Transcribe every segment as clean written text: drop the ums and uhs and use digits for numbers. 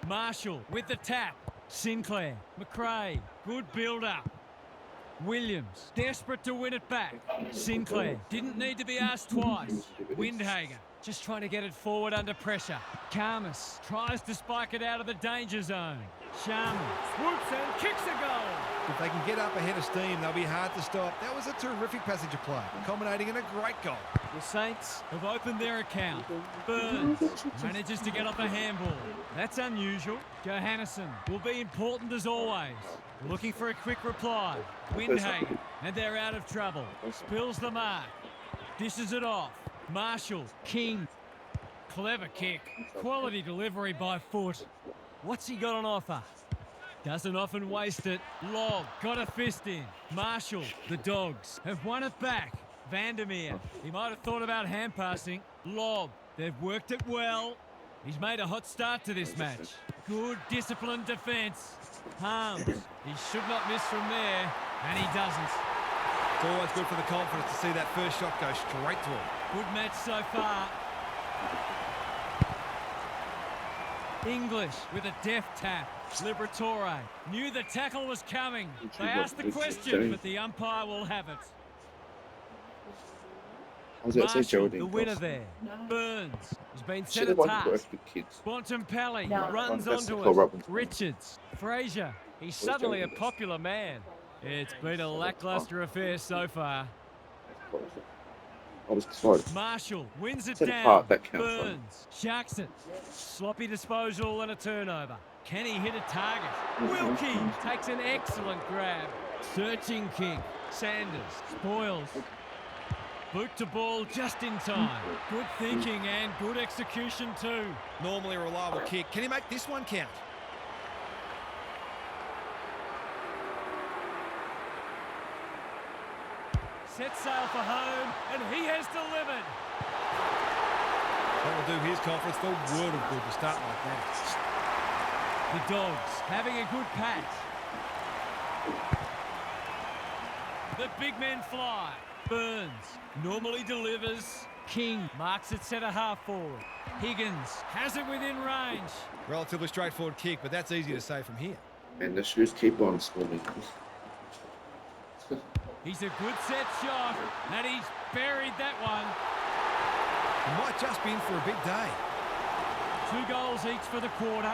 Marshall with the tap. Sinclair, McRae, good build-up. Williams, desperate to win it back. Sinclair, didn't need to be asked twice. Windhager, just trying to get it forward under pressure. Karmas tries to spike it out of the danger zone. Sharman swoops and kicks a goal. If they can get up ahead of steam, they'll be hard to stop. That was a terrific passage of play, culminating in a great goal. The Saints have opened their account. Burns manages to get off the handball. That's unusual. Johannesson will be important as always. Looking for a quick reply. Windhager, and they're out of trouble. Spills the mark. Dishes it off. Marshall, King. Clever kick. Quality delivery by foot. What's he got on offer? Doesn't often waste it. Lob got a fist in. Marshall, the Dogs have won it back. Vandermeer, he might have thought about hand passing. Lob, they've worked it well. He's made a hot start to this match. Good disciplined defence. Harms, he should not miss from there, and he doesn't. It's always good for the confidence to see that first shot go straight to him. Good match so far. English with a deft tap. Liberatore knew the tackle was coming. They asked the question, but the umpire will have it. Marshall, the winner there. Burns has been set a task. Bontempelli runs onto it. Richards, Fraser, he's suddenly a popular man. It's been a lacklustre affair so far. Marshall wins it down. Burns sharks it. Sloppy disposal and a turnover. Can he hit a target? Wilkie takes an excellent grab. Searching kick. Sanders spoils. Boot to ball just in time. Good thinking and good execution too. Normally a reliable kick. Can he make this one count? Set sail for home, and he has delivered. That will do his conference the world of good to start like that. The Dogs having a good patch. The big men fly. Burns normally delivers. King marks it centre half forward. Higgins has it within range. Relatively straightforward kick, but that's easy to say from here. And the shoes keep on swimming. He's a good set shot, and he's buried that one. He might just be in for a big day. 2 goals each for the quarter.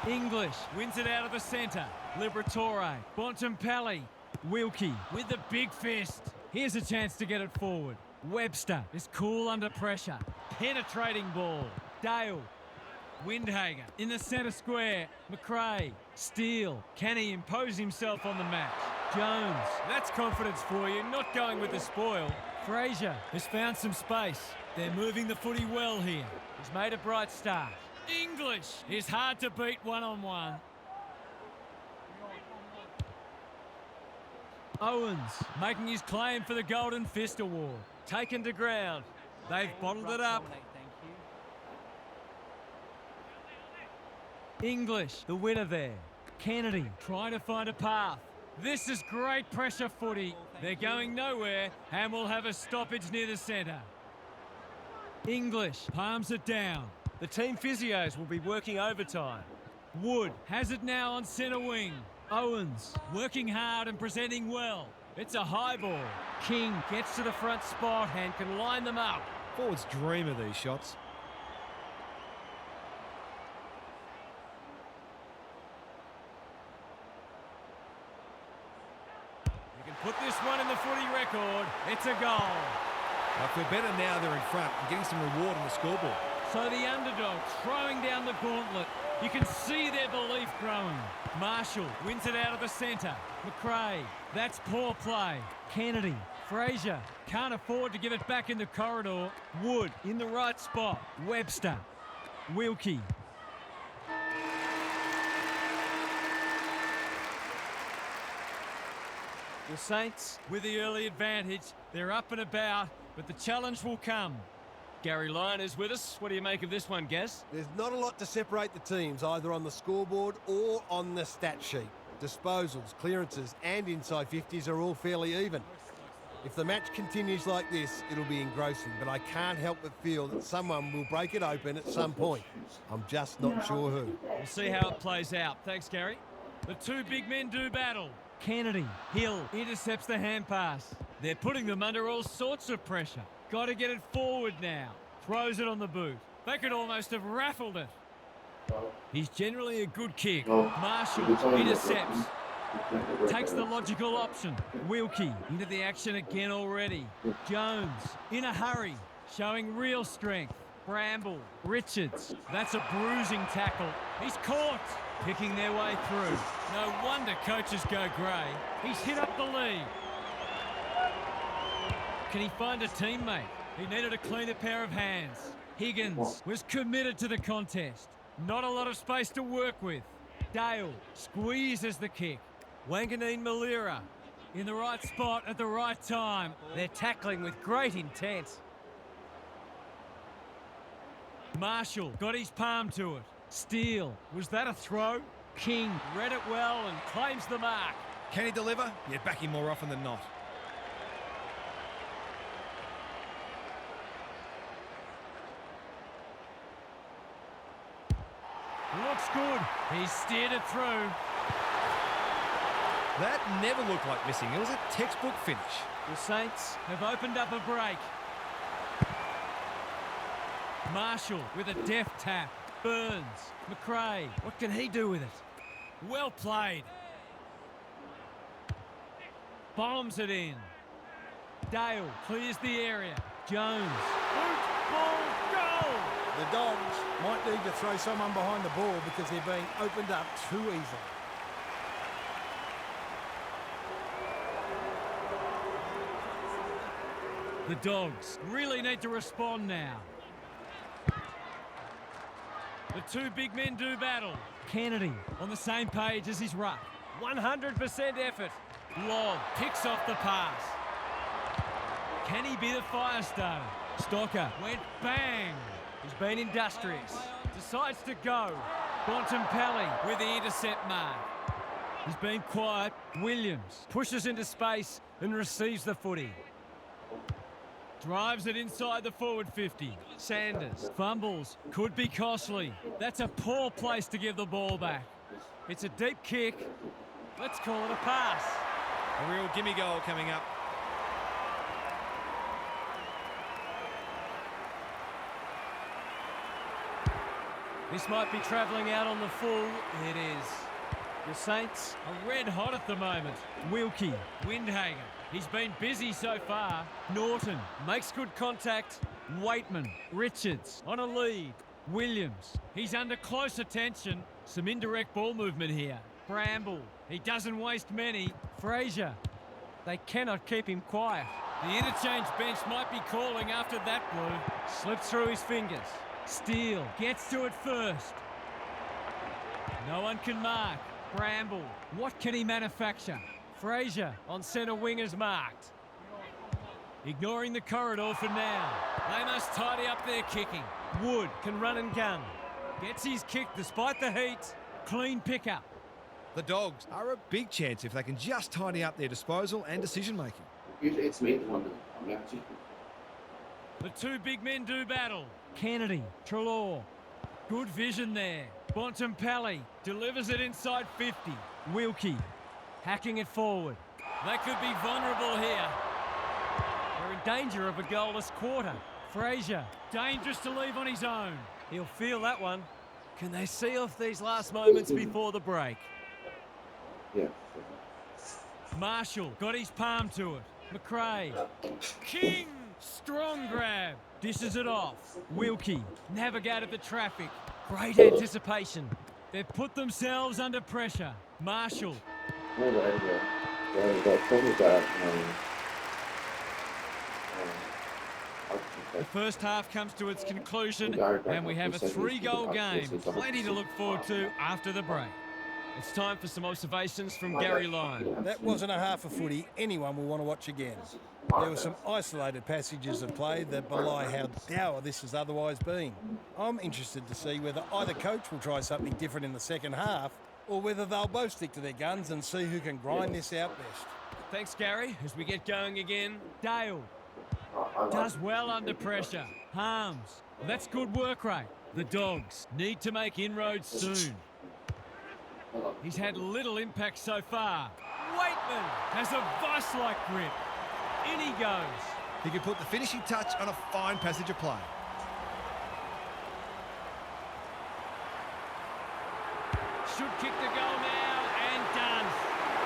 English wins it out of the centre. Liberatore, Bontempelli, Wilkie with the big fist. Here's a chance to get it forward. Webster is cool under pressure. Penetrating ball. Dale. Windhager in the centre square. McRae. Steele. Can he impose himself on the match? Jones. That's confidence for you, not going with the spoil. Fraser has found some space. They're moving the footy well here. He's made a bright start. English is hard to beat one-on-one. Owens making his claim for the Golden Fist Award. Taken to ground. They've bottled it up. English, the winner there. Kennedy trying to find a path. This is great pressure footy. They're going nowhere and will have a stoppage near the centre. English palms it down. The team physios will be working overtime. Wood has it now on centre wing. Owens working hard and presenting well. It's a high ball. King gets to the front spot and can line them up. Forwards dream of these shots. You can put this one in the footy record. It's a goal. I feel better now they're in front and getting some reward on the scoreboard. So the underdog throwing down the gauntlet. You can see their belief growing. Marshall wins it out of the centre. McRae, that's poor play. Kennedy, Fraser, can't afford to give it back in the corridor. Wood in the right spot. Webster, Wilkie. The Saints with the early advantage. They're up and about, but the challenge will come. Gary Lyon is with us. What do you make of this one, Gaz? There's not a lot to separate the teams, either on the scoreboard or on the stat sheet. Disposals, clearances and inside 50s are all fairly even. If the match continues like this, it'll be engrossing, but I can't help but feel that someone will break it open at some point. I'm just not sure who. We'll see how it plays out. Thanks, Gary. The two big men do battle. Kennedy, Hill, intercepts the hand pass. They're putting them under all sorts of pressure. Got to get it forward now. Throws it on the boot. They could almost have raffled it. He's generally a good kick. Marshall intercepts. Takes the logical option. Wilkie into the action again already. Jones in a hurry, showing real strength. Bramble, Richards. That's a bruising tackle. He's caught. Picking their way through. No wonder coaches go grey. He's hit up the lead. Can he find a teammate? He needed a cleaner pair of hands. Higgins was committed to the contest. Not a lot of space to work with. Dale squeezes the kick. Wanganeen Malira in the right spot at the right time. They're tackling with great intent. Marshall got his palm to it. Steele, was that a throw? King read it well and claims the mark. Can he deliver? Yeah, back him more often than not. Looks good. He steered it through. That never looked like missing. It was a textbook finish. The Saints have opened up a break. Marshall with a deft tap. Burns. McRae. What can he do with it? Well played. Bombs it in. Dale clears the area. Jones. Boot, ball, goal! The Dogs might need to throw someone behind the ball because they're being opened up too easily. The Dogs really need to respond now. The two big men do battle. Kennedy on the same page as his ruck. 100% effort. Lobb picks off the pass. Can he be the fire starter? Stocker went bang. He's been industrious. Decides to go. Bontempelli with the intercept mark. He's been quiet. Williams pushes into space and receives the footy. Drives it inside the forward 50. Sanders fumbles. Could be costly. That's a poor place to give the ball back. It's a deep kick. Let's call it a pass. A real gimme goal coming up. This might be travelling out on the full. It is. The Saints are red hot at the moment. Wilkie, Windhager. He's been busy so far. Norton makes good contact. Waitman, Richards on a lead. Williams, he's under close attention. Some indirect ball movement here. Bramble, he doesn't waste many. Fraser, they cannot keep him quiet. The interchange bench might be calling after that blue. Slips through his fingers. Steele gets to it first. No one can mark. Bramble, what can he manufacture? Fraser on centre wing is marked. Ignoring the corridor for now. They must tidy up their kicking. Wood can run and gun. Gets his kick despite the heat. Clean pickup. The Dogs are a big chance if they can just tidy up their disposal and decision-making. It's me, the one I'm actually. The two big men do battle. Kennedy, Treloar. Good vision there. Bontempelli delivers it inside 50. Wilkie hacking it forward. They could be vulnerable here. They're in danger of a goalless quarter. Fraser, dangerous to leave on his own. He'll feel that one. Can they see off these last moments before the break? Yeah. Marshall got his palm to it. McRae. King! Strong grab. Dishes it off. Wilkie navigated the traffic. Great anticipation. They've put themselves under pressure. Marshall. No, they're probably about, The first half comes to its conclusion and we have a 3-goal game. Plenty to look forward to after the break. It's time for some observations from Gary Lyon. That wasn't a half a footy anyone will want to watch again. There were some isolated passages of play that belie how dour this has otherwise been. I'm interested to see whether either coach will try something different in the second half or whether they'll both stick to their guns and see who can grind this out best. Thanks, Gary. As we get going again, Dale does well under pressure. Harms. That's good work rate. The Dogs need to make inroads soon. He's had little impact so far. Waitman has a vice-like grip. In he goes. He can put the finishing touch on a fine passage of play. Should kick the goal now and done.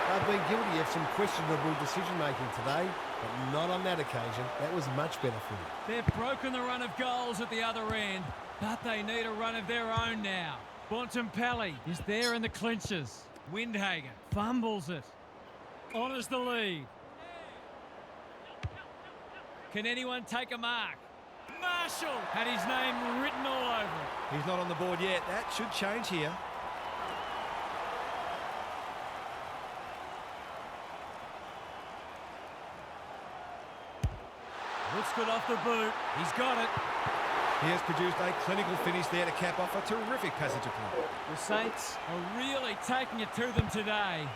They've been guilty of some questionable decision-making today, but not on that occasion. That was much better for them. They've broken the run of goals at the other end, but they need a run of their own now. Bontempelli is there in the clinches. Windhagen fumbles it. Honours the lead. Can anyone take a mark? Marshall had his name written all over it. He's not on the board yet. That should change here. Looks good off the boot. He's got it. He has produced a clinical finish there to cap off a terrific passage of play. The Saints are really taking it to them today.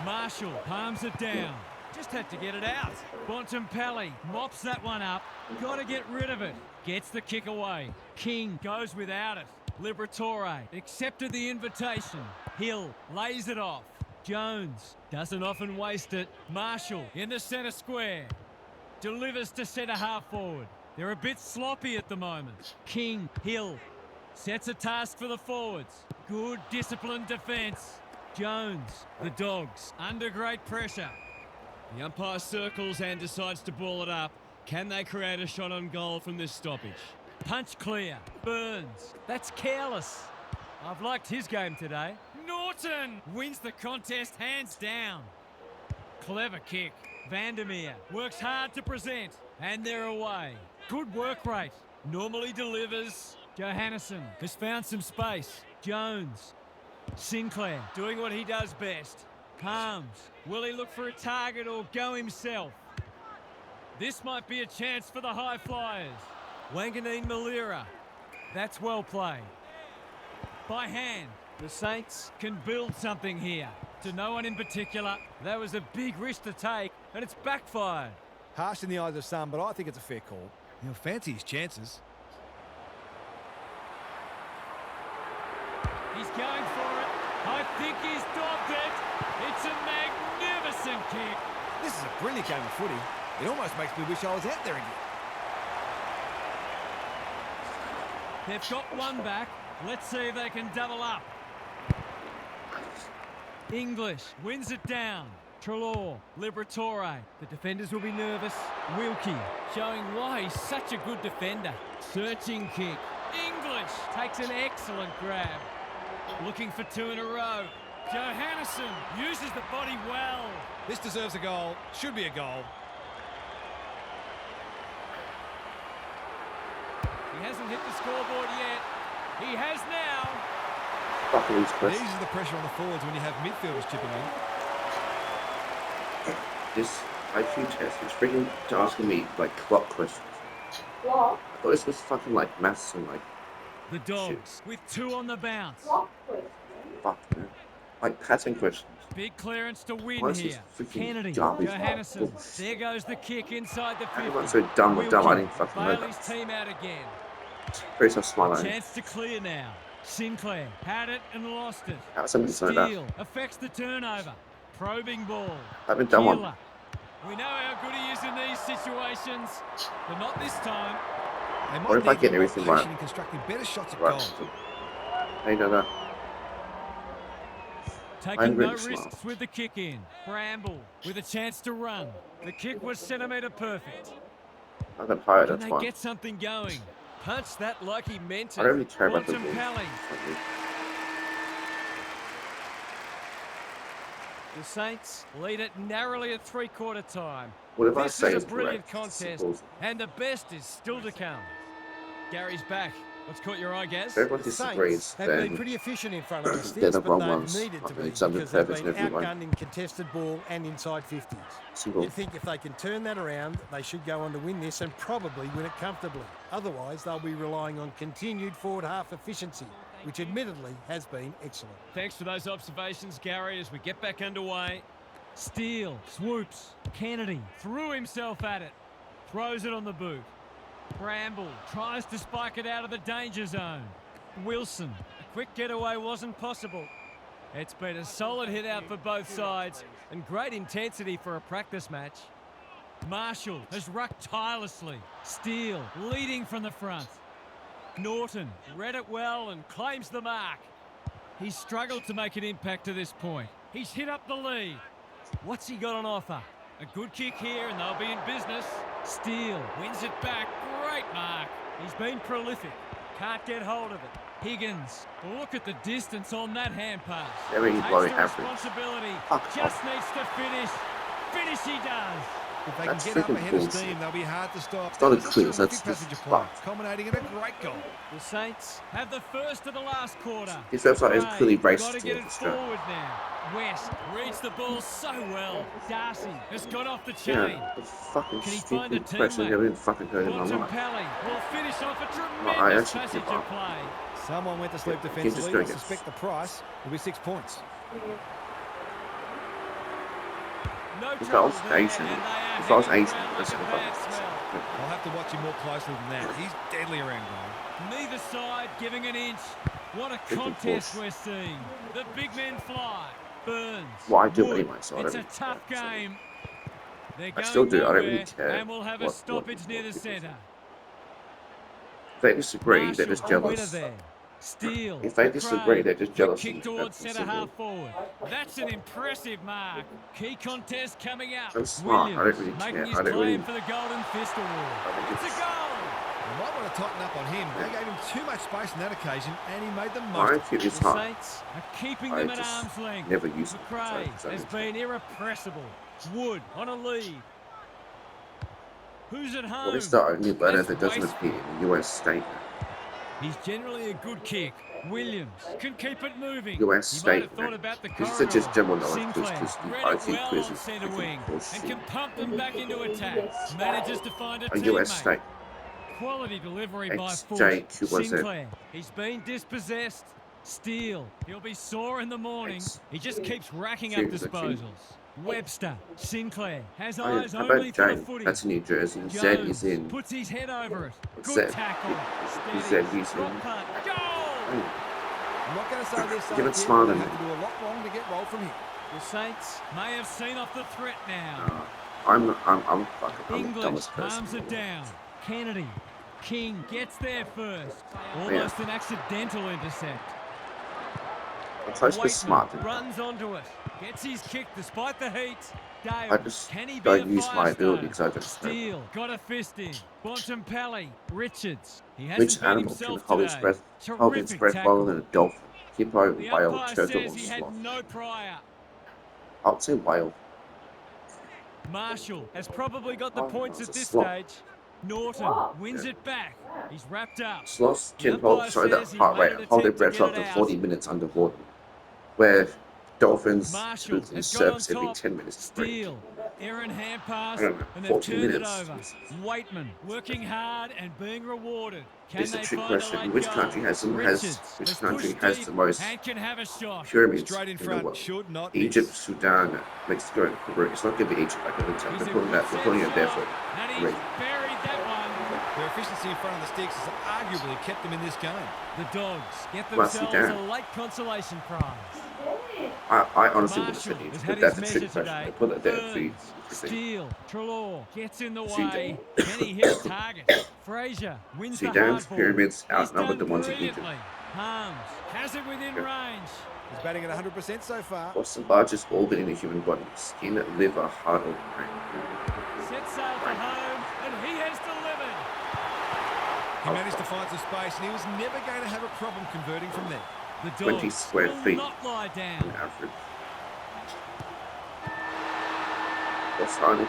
Marshall palms it down. Just had to get it out. Bontempelli mops that one up. Got to get rid of it. Gets the kick away. King goes without it. Liberatore accepted the invitation. Hill lays it off. Jones doesn't often waste it. Marshall in the centre square. Delivers to centre half forward. They're a bit sloppy at the moment. King, Hill, sets a task for the forwards. Good disciplined defence. Jones, the Dogs, under great pressure. The umpire circles and decides to ball it up. Can they create a shot on goal from this stoppage? Punch clear. Burns. That's careless. I've liked his game today. Norton wins the contest hands down. Clever kick. Vandermeer works hard to present. And they're away. Good work rate. Normally delivers. Johannesson has found some space. Jones. Sinclair doing what he does best. Palms. Will he look for a target or go himself? This might be a chance for the high flyers. Wanganeen Malira. That's well played. By hand. The Saints can build something here. To no one in particular, that was a big risk to take, and it's backfired. Harsh in the eyes of some, but I think it's a fair call. He'll fancy his chances. He's going for it. I think he's dogged it. It's a magnificent kick. This is a brilliant game of footy. It almost makes me wish I was out there again. They've got one back. Let's see if they can double up. English wins it down. Trelaw, Liberatore. The defenders will be nervous. Wilkie showing why he's such a good defender. Searching kick. English takes an excellent grab. Looking for two in a row. Johannesson uses the body well. This deserves a goal. Should be a goal. He hasn't hit the scoreboard yet. He has now. Fucking these It questions. eases the pressure on the forwards when you have midfielders chipping in. This IQ test is freaking asking me like clock questions. I thought this was fucking like maths and like The Dogs with two on the bounce. fuck man. Like passing questions. Big clearance to win Why is this here. freaking Kennedy, garbage? Johannesson. There goes the kick inside the 50. Everyone's so dumb with dumb, I didn't fucking know Bailey's that. team out again. Very so smart. Chance to clear now. Sinclair had it and lost it. How somebody know that? Steele affects the turnover. Probing ball. I haven't done one. Keeler. We know how good he is in these situations, but not this time. They might What if I need get more everything patience right? in constructing better shots at Right. goal. How you know that? Taking no really risks smart. with the kick in. Bramble with a chance to run. The kick was centimetre perfect. I got hired, Can that's they why. get something going? Punch that like he meant it. I don't really care about the rules. Bontempelli. The Saints lead it narrowly at three-quarter time. Whatever I This say is is a brilliant correct. contest, Suppose. and the best is still to come. Gary's back. What's caught your eye, Gaz? If everyone The disagrees, Saints have been then pretty efficient in front of the they're sticks, the but wrong they've ones. needed to I be mean, some because they've purpose been and everyone. outgunned in contested ball and inside 50s. Simple. You'd think if they can turn that around, they should go on to win this and probably win it comfortably. Otherwise, they'll be relying on continued forward half efficiency, which admittedly has been excellent. Thanks for those observations, Gary, as we get back underway. Steele swoops. Kennedy threw himself at it. Throws it on the boot. Bramble tries to spike it out of the danger zone. Wilson. A quick getaway wasn't possible. It's been a solid hit out for both sides and great intensity for a practice match. Marshall has rucked tirelessly. Steele leading from the front. Norton read it well and claims the mark. He's struggled to make an impact to this point. He's hit up the lead. What's he got on offer? A good kick here and they'll be in business. Steele wins it back. Great mark. He's been prolific. Can't get hold of it. Higgins, look at the distance on that hand pass. Very Takes low the average. responsibility. Fuck Just off. needs to finish. Finish he does. If they That's can get up freaking ahead of bullshit. steam, they'll be hard to stop. It's not a That was quiz, terrific that's passage just of play, fucked. culminating in a great goal. The Saints have the first of the last quarter. His website is Gray, clearly got racist to get towards it Australia. forward now. West reads the ball so well. Darcy has got off the chain. Yeah, the fucking Can he find a stupid question teammate? I've never even fucking heard in my life. Bontempelli will finish off a I tremendous actually passage give of up. play. Someone went to sleep just defensively. gonna I get- suspect the price will be 6 points. No If I trouble was there, Asian, and they are if I was hanging Asian, around that's like a what bad I smell. I'll have to watch him more closely than that. He's deadly around goal. Neither side giving an inch. What a Freaking contest push. we're seeing. The big men fly. Burns. Well, I do Wood. anyway, so I It's don't a really tough care, so- game. They're I going still do, I don't really nowhere, care and we'll have a what stoppage near the people centre. If they disagree, they're Marshall, just the winner jealous. there. Steele. If they McRae, disagree, they're just quick jealous kick and towards that's centre simple. half forward. That's an impressive mark. Key contest coming up. I'm smart, I don't Williams really making care, his I don't claim really- for the Golden Fist Award. think It's a it's- goal. You might want to tighten up on him. They gave him too much space on that occasion, and he made the most My of it. IQ is The high. Saints are keeping I them at just arm's length. never use it, McRae so has been irrepressible. Wood on a lead. Who's at home? What is the only letter Let's that doesn't waste- appear in the US statement? He's generally a good kick. Williams can keep it moving. US He might have statement. thought about the This corridor. is just general knowledge quiz, Sinclair because the read it IQ well quiz on is centre freaking wing and bullshit. can pump them back into attack. Manages to find a A US teammate. state. Quality delivery by Foot. XJQZ. Sinclair. He's been dispossessed. Steele. He'll be sore in the morning. He just keeps racking up James, actually. disposals. Webster. Sinclair has Oh, yeah, eyes how only about for the James? footy. That's in New Jersey. Z Jones is in. puts his head over it. What's Good that? tackle. Is Steady. that he's Drop in? punt. Goal! I'm not going to say this Give it Saints smarter, will have man. to do a lot wrong to get rolled from here. The Saints may have seen off the threat now. I'm the English dumbest person. palms in it the world. down. Kennedy. King gets there first. Almost an accidental intercept. I'm close to Waitman smart. runs onto it. Gets his kick despite the heat. Dale, I just can he be don't a use my fire ability starter? because I just Steele got a fist in. Bontempelli. Richards. He hasn't Which been animal can himself hold its today. breath, hold its Terrific breath tackle. longer than a dolphin? Hippo, The whale, umpire turtle, says or he had sloth? no prior. I'll say whale. Marshall has probably got the Oh, points it's at a this slot. stage. Norton wins Yeah. it back. He's wrapped up. Sloths The can umpire show that says he heart made rate, an hold their attempt to breath get for up it to out. 40 minutes underwater. Where dolphins Marshall lose in has got on surfs every top. 10 minutes. break. Steele, Aaron hand pass, I don't know, and they've 14 turned minutes. it over. Waitman working hard and being rewarded. Can It's a they trick find question. a late Which goal? country has Richards which has country pushed has deep the most and can have a shot. pyramids Straight in the front, world? should not Egypt, miss. Sudan, Mexico, and Peru. It's not going to be Egypt. I can tell. He's They're a putting good that. They're putting set it there shot, for. and he's Great. buried that one. Their efficiency in front of the sticks has arguably kept them in this game. The Dogs get Well, themselves Sudan. a late consolation prize. I honestly would have Marshall said has Egypt, had but that's a his trick measure question. today. They put it there for you. Burns, Steele, Trelaw gets in the Sudan. way. Can he hit a target? Frazier wins the Sudan's hard ball. pyramids He's outnumber done the ones in Egypt. brilliantly. Harms has it within range. He's batting at 100% so far. What's the largest organ in the human body? Skin, liver, heart, or brain? Set sail for home, and he has delivered. He managed to find some space, and he was never going to have a problem converting from there. The 20 Dogs square will feet. not lie On down. average. What's the only